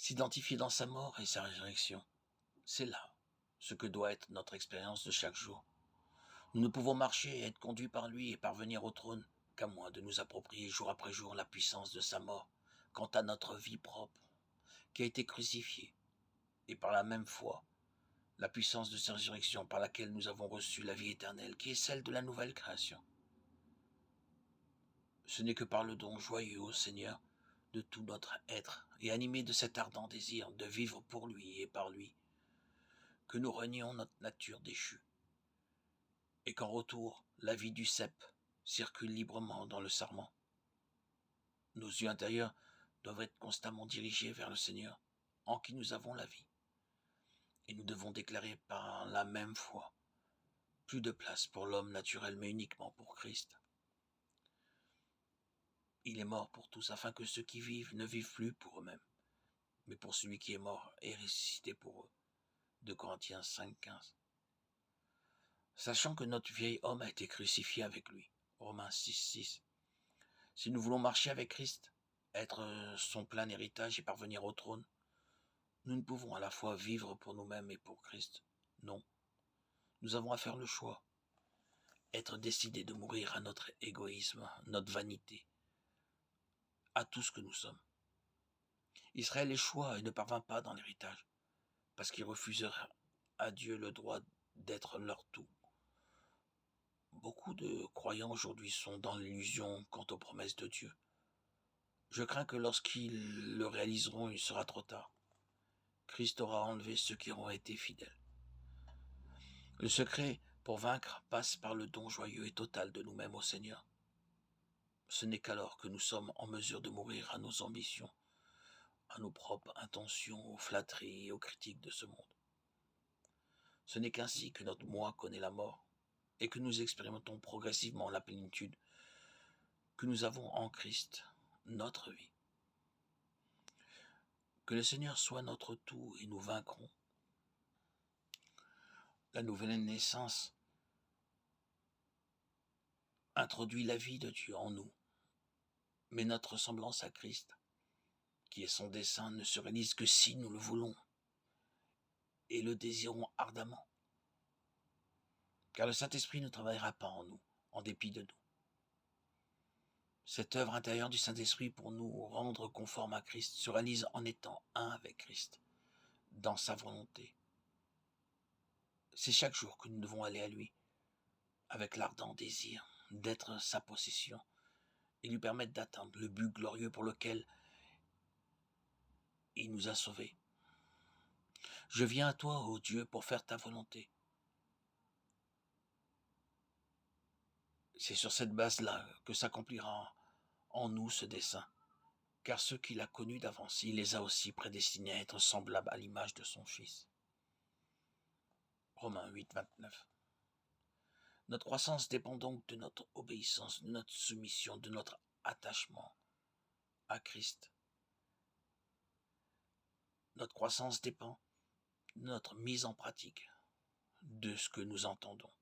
S'identifier dans sa mort et sa résurrection, c'est là ce que doit être notre expérience de chaque jour. Nous ne pouvons marcher et être conduits par lui et parvenir au trône qu'à moins de nous approprier jour après jour la puissance de sa mort, quant à notre vie propre, qui a été crucifiée, et par la même foi, la puissance de sa résurrection par laquelle nous avons reçu la vie éternelle, qui est celle de la nouvelle création. Ce n'est que par le don joyeux au Seigneur de tout notre être, et animé de cet ardent désir de vivre pour lui et par lui, que nous renions notre nature déchue, et qu'en retour, la vie du cep circule librement dans le sarment. Nos yeux intérieurs doivent être constamment dirigés vers le Seigneur, en qui nous avons la vie. Et nous devons déclarer par la même foi, plus de place pour l'homme naturel, mais uniquement pour Christ. Il est mort pour tous, afin que ceux qui vivent ne vivent plus pour eux-mêmes, mais pour celui qui est mort et ressuscité pour eux. 2 Corinthiens 5,15. Sachant que notre vieil homme a été crucifié avec lui. Romains 6,6. Si nous voulons marcher avec Christ, être son plein héritage et parvenir au trône, nous ne pouvons à la fois vivre pour nous-mêmes et pour Christ. Non. Nous avons à faire le choix. Être décidé de mourir à notre égoïsme, notre vanité, à tout ce que nous sommes. Israël échoua et ne parvint pas dans l'héritage, parce qu'il refusera à Dieu le droit d'être leur tout. Beaucoup de croyants aujourd'hui sont dans l'illusion quant aux promesses de Dieu. Je crains que lorsqu'ils le réaliseront, il sera trop tard. Christ aura enlevé ceux qui auront été fidèles. Le secret pour vaincre passe par le don joyeux et total de nous-mêmes au Seigneur. Ce n'est qu'alors que nous sommes en mesure de mourir à nos ambitions, à nos propres intentions, aux flatteries et aux critiques de ce monde. Ce n'est qu'ainsi que notre moi connaît la mort et que nous expérimentons progressivement la plénitude que nous avons en Christ, notre vie. Que le Seigneur soit notre tout et nous vaincrons. La nouvelle naissance introduit la vie de Dieu en nous, mais notre ressemblance à Christ, qui est son dessein, ne se réalise que si nous le voulons et le désirons ardemment. Car le Saint-Esprit ne travaillera pas en nous, en dépit de nous. Cette œuvre intérieure du Saint-Esprit pour nous rendre conformes à Christ se réalise en étant un avec Christ, dans sa volonté. C'est chaque jour que nous devons aller à lui, avec l'ardent désir d'être sa possession et lui permettre d'atteindre le but glorieux pour lequel il nous a sauvés. Je viens à toi, ô Dieu, pour faire ta volonté. C'est sur cette base-là que s'accomplira en nous ce dessein, car ceux qu'il a connus d'avance, il les a aussi prédestinés à être semblables à l'image de son Fils. Romains 8, 29. Notre croissance dépend donc de notre obéissance, de notre soumission, de notre attachement à Christ. Notre croissance dépend de notre mise en pratique de ce que nous entendons.